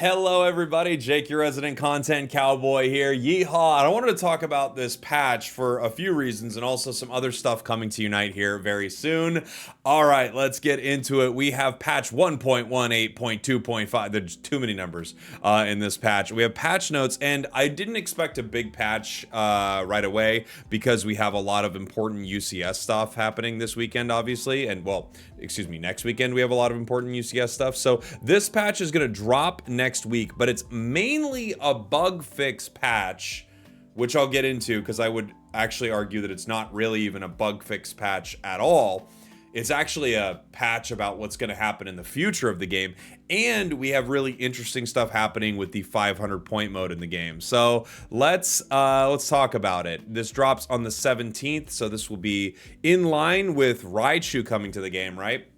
Hello everybody, Jake, your resident content cowboy here. Yeehaw! I wanted to talk about this patch for a few reasons and also some other stuff coming to Unite here very soon. All right, let's get into it. We have patch 1.18.2.5. There's too many numbers in this patch. We have patch notes, and I didn't expect a big patch right away because we have a lot of important UCS stuff happening this weekend, obviously. And well, excuse me, next weekend we have a lot of important UCS stuff. So this patch is going to drop next week, but it's mainly a bug fix patch, which I'll get into because I would actually argue that it's not really even a bug fix patch at all. It's actually a patch about what's going to happen in the future of the game, and we have really interesting stuff happening with the 500 point mode in the game. So let's talk about it. This drops on the 17th, so this will be in line with Raichu coming to the game, right?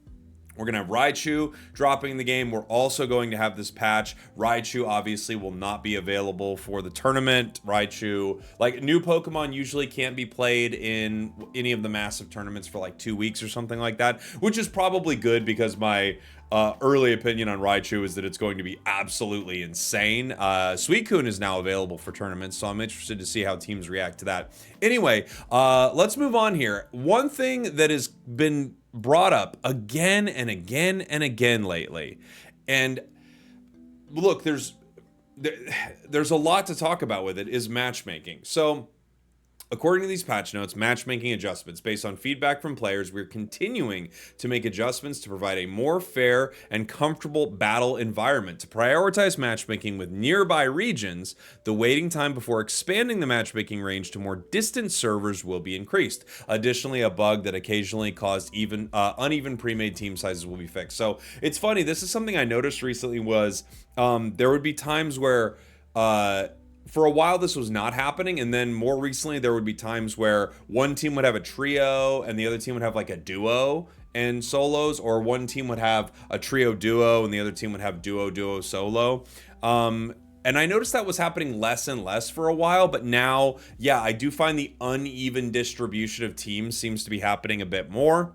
We're going to have Raichu dropping in the game. We're also going to have this patch. Raichu obviously will not be available for the tournament. Raichu, like, new Pokemon usually can't be played in any of the massive tournaments for like 2 weeks or something like that, which is probably good because my early opinion on Raichu is that it's going to be absolutely insane. Suicune is now available for tournaments, so I'm interested to see how teams react to that. Anyway, let's move on here. One thing that has been brought up again and again and again lately, and look, there's a lot to talk about with it, is matchmaking. So according to these patch notes, matchmaking adjustments based on feedback from players, we're continuing to make adjustments to provide a more fair and comfortable battle environment. To prioritize matchmaking with nearby regions, the waiting time before expanding the matchmaking range to more distant servers will be increased. Additionally, a bug that occasionally caused uneven pre-made team sizes will be fixed. So it's funny, this is something I noticed recently was there would be times where for a while this was not happening, and then more recently there would be times where one team would have a trio and the other team would have like a duo and solos, or one team would have a trio duo and the other team would have duo solo. And I noticed that was happening less and less for a while, but now, yeah, I do find the uneven distribution of teams seems to be happening a bit more.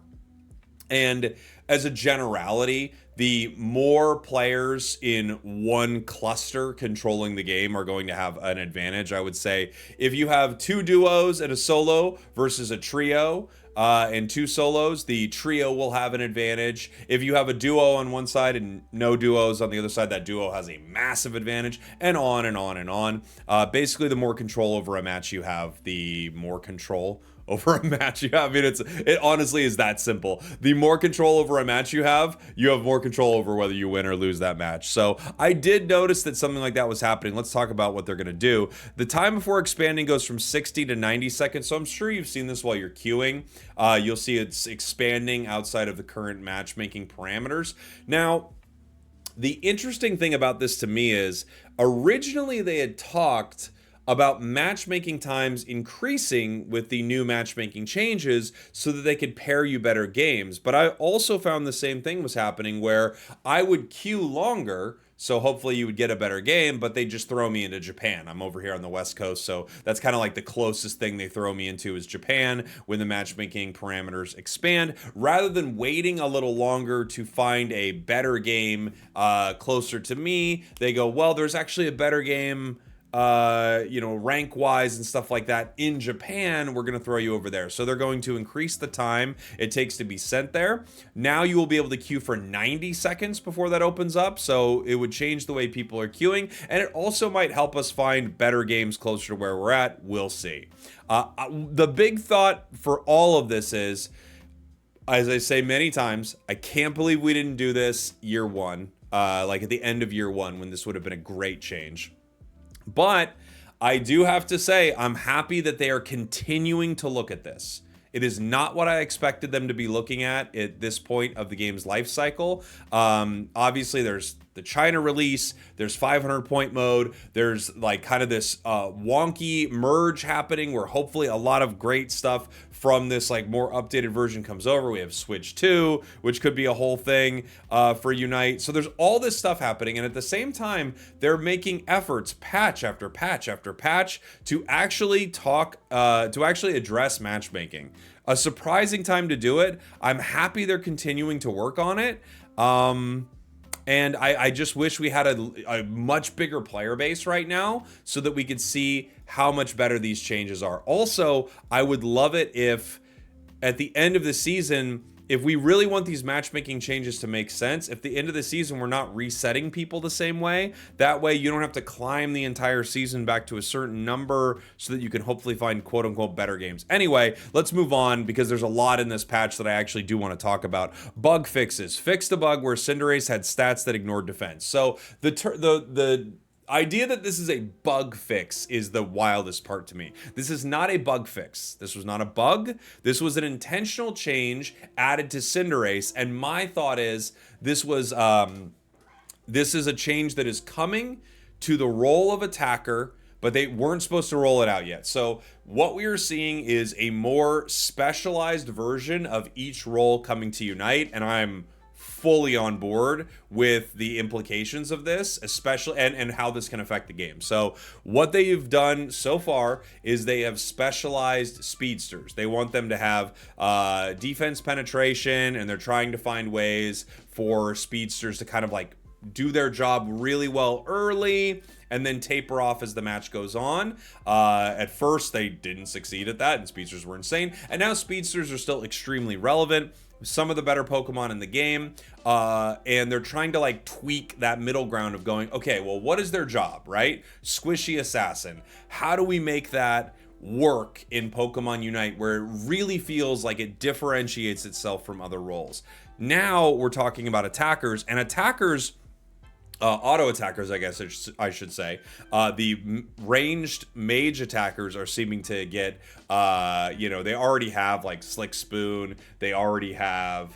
And as a generality, the more players in one cluster controlling the game are going to have an advantage. I would say if you have two duos and a solo versus a trio and two solos, the trio will have an advantage. If you have a duo on one side and no duos on the other side, that duo has a massive advantage, and on and on and on. Basically, the more control over a match you have, the more control over a match you have. I mean, it honestly is that simple. The more control over a match you have more control over whether you win or lose that match. So I did notice that something like that was happening. Let's talk about what they're going to do. The time before expanding goes from 60 to 90 seconds. So I'm sure you've seen this while you're queuing. You'll see it's expanding outside of the current matchmaking parameters. Now, the interesting thing about this to me is originally they had talked about matchmaking times increasing with the new matchmaking changes so that they could pair you better games. But I also found the same thing was happening where I would queue longer, so hopefully you would get a better game, but they just throw me into Japan. I'm over here on the West Coast, so that's kind of like the closest thing they throw me into is Japan when the matchmaking parameters expand. Rather than waiting a little longer to find a better game closer to me, they go, well, there's actually a better game rank wise and stuff like that in Japan. We're going to throw you over there. So they're going to increase the time it takes to be sent there. Now you will be able to queue for 90 seconds before that opens up. So it would change the way people are queuing, and it also might help us find better games closer to where we're at. We'll see. The big thought for all of this is, as I say many times, I can't believe we didn't do this year one, like at the end of year one, when this would have been a great change. But I do have to say, I'm happy that they are continuing to look at this. It is not what I expected them to be looking at this point of the game's life cycle. Obviously, there's the China release, there's 500 point mode, there's like kind of this wonky merge happening where hopefully a lot of great stuff from this like more updated version comes over. We have Switch 2, which could be a whole thing for Unite. So there's all this stuff happening, and at the same time, they're making efforts, patch after patch after patch, to actually address matchmaking. A surprising time to do it. I'm happy they're continuing to work on it. And I just wish we had a much bigger player base right now so that we could see how much better these changes are. Also, I would love it if at the end of the season, if we really want these matchmaking changes to make sense, if the end of the season we're not resetting people the same way, that way you don't have to climb the entire season back to a certain number so that you can hopefully find quote unquote better games. Anyway, let's move on because there's a lot in this patch that I actually do want to talk about. Bug fixes. Fixed a bug where Cinderace had stats that ignored defense. So the idea that this is a bug fix is the wildest part to me. This is not a bug fix. This was not a bug. This was an intentional change added to Cinderace, and my thought is this is a change that is coming to the role of attacker, but they weren't supposed to roll it out yet. So what we are seeing is a more specialized version of each role coming to Unite, and I'm fully on board with the implications of this, especially and how this can affect the game. So what they've done so far is they have specialized speedsters. They want them to have defense penetration, and they're trying to find ways for speedsters to kind of like do their job really well early and then taper off as the match goes on. At first, they didn't succeed at that, and speedsters were insane. And now speedsters are still extremely relevant. Some of the better Pokemon in the game, and they're trying to like tweak that middle ground of going, okay, well, what is their job, right? Squishy Assassin. How do we make that work in Pokemon Unite where it really feels like it differentiates itself from other roles? Now we're talking about attackers, and attackers, auto attackers, I guess I should say. The ranged mage attackers are seeming to get, they already have like Slick Spoon. They already have,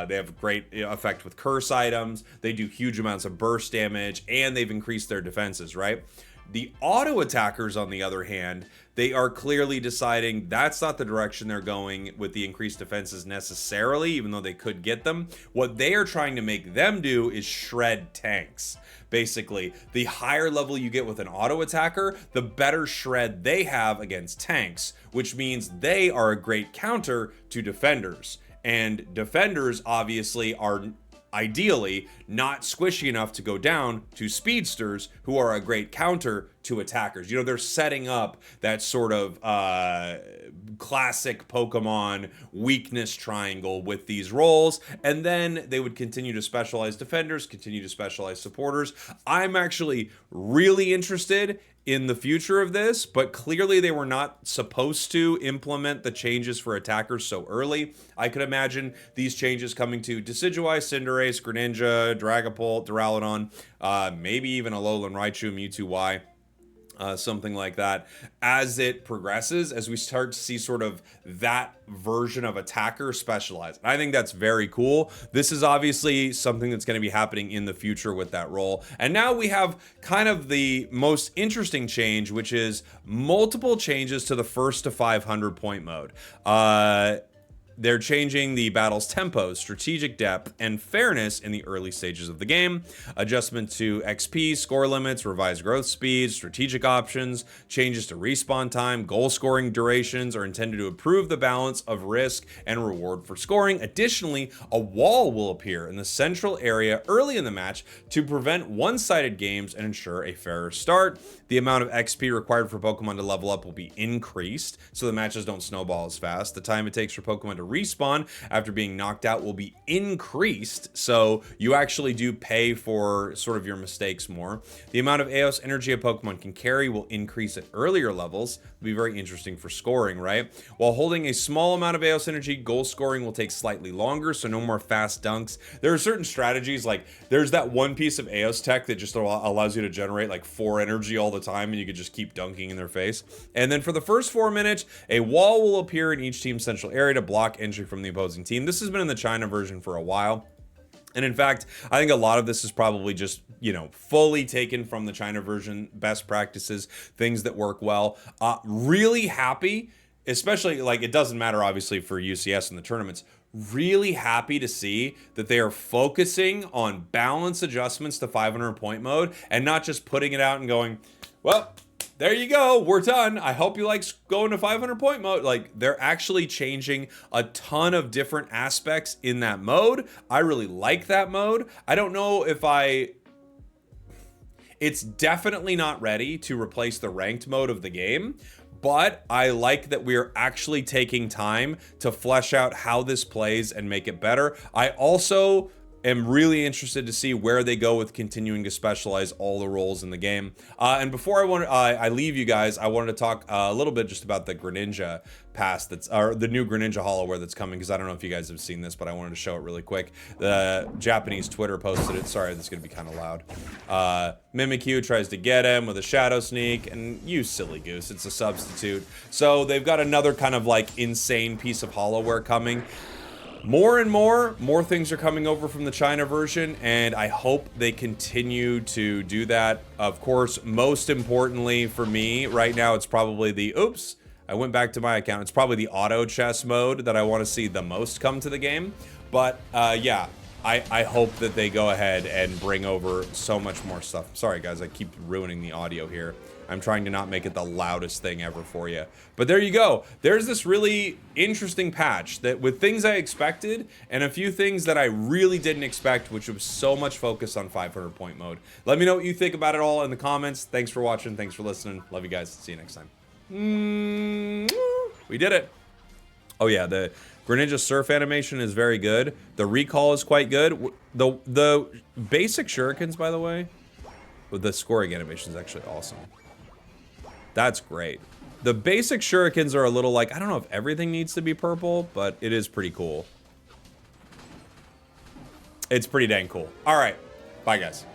they have great effect with curse items. They do huge amounts of burst damage, and they've increased their defenses, right? The auto attackers, on the other hand, they are clearly deciding that's not the direction they're going with the increased defenses necessarily, even though they could get them. What they are trying to make them do is shred tanks. Basically, the higher level you get with an auto attacker, the better shred they have against tanks, which means they are a great counter to defenders. And defenders obviously are ideally not squishy enough to go down to speedsters, who are a great counter to attackers. You know, they're setting up that sort of classic Pokemon weakness triangle with these roles, and then they would continue to specialize defenders, continue to specialize supporters. I'm actually really interested in the future of this, but clearly they were not supposed to implement the changes for attackers so early. I could imagine these changes coming to Decidueye, Cinderace, Greninja, Dragapult, Duraludon, maybe even Alolan Raichu, Mewtwo-Y. Something like that as it progresses, as we start to see sort of that version of attacker specialized. I think that's very cool. This is obviously something that's going to be happening in the future with that role. And now we have kind of the most interesting change, which is multiple changes to the first to 500 point mode. They're changing the battle's tempo, strategic depth, and fairness in the early stages of the game. Adjustment to XP, score limits, revised growth speed, strategic options, changes to respawn time, goal scoring durations are intended to improve the balance of risk and reward for scoring. Additionally, a wall will appear in the central area early in the match to prevent one-sided games and ensure a fairer start. The amount of XP required for Pokemon to level up will be increased, so the matches don't snowball as fast. The time it takes for Pokemon to respawn after being knocked out will be increased, so you actually do pay for sort of your mistakes more. The amount of Eos energy a Pokemon can carry will increase at earlier levels. It'll be very interesting for scoring, right? While holding a small amount of Eos energy, goal scoring will take slightly longer, so no more fast dunks. There are certain strategies, like there's that one piece of Eos tech that just allows you to generate like 4 energy all the time, and you could just keep dunking in their face. And then for the first 4 minutes, a wall will appear in each team's central area to block entry from the opposing team. This has been in the China version for a while. And in fact, I think a lot of this is probably just, fully taken from the China version, best practices, things that work well. Really happy, especially like it doesn't matter obviously for UCS in the tournaments. Really happy to see that they are focusing on balance adjustments to 500 point mode and not just putting it out and going, well, there you go. We're done. I hope you like going to 500 point mode. Like, they're actually changing a ton of different aspects in that mode. I really like that mode. I don't know if it's definitely not ready to replace the ranked mode of the game, but I like that we're actually taking time to flesh out how this plays and make it better. I also am really interested to see where they go with continuing to specialize all the roles in the game. And before I leave you guys, I wanted to talk a little bit just about the Greninja pass or the new Greninja holowear that's coming, because I don't know if you guys have seen this, but I wanted to show it really quick. The Japanese Twitter posted it. Sorry, this is gonna be kind of loud. Mimikyu tries to get him with a shadow sneak, and you silly goose, it's a substitute. So they've got another kind of like insane piece of holowear coming. More and more things are coming over from the China version, and I hope they continue to do that. Of course, most importantly for me right now, it's probably the, oops, I went back to my account. It's probably the auto chess mode that I want to see the most come to the game. But yeah, I hope that they go ahead and bring over so much more stuff. Sorry guys, I keep ruining the audio here. I'm trying to not make it the loudest thing ever for you. But there you go. There's this really interesting patch that with things I expected and a few things that I really didn't expect, which was so much focus on 500 point mode. Let me know what you think about it all in the comments. Thanks for watching. Thanks for listening. Love you guys. See you next time. We did it. Oh yeah, the Greninja surf animation is very good. The recall is quite good. The basic shurikens, by the way, with the scoring animation is actually awesome. That's great. The basic shurikens are a little like, I don't know if everything needs to be purple, but it is pretty cool. It's pretty dang cool. All right. Bye, guys.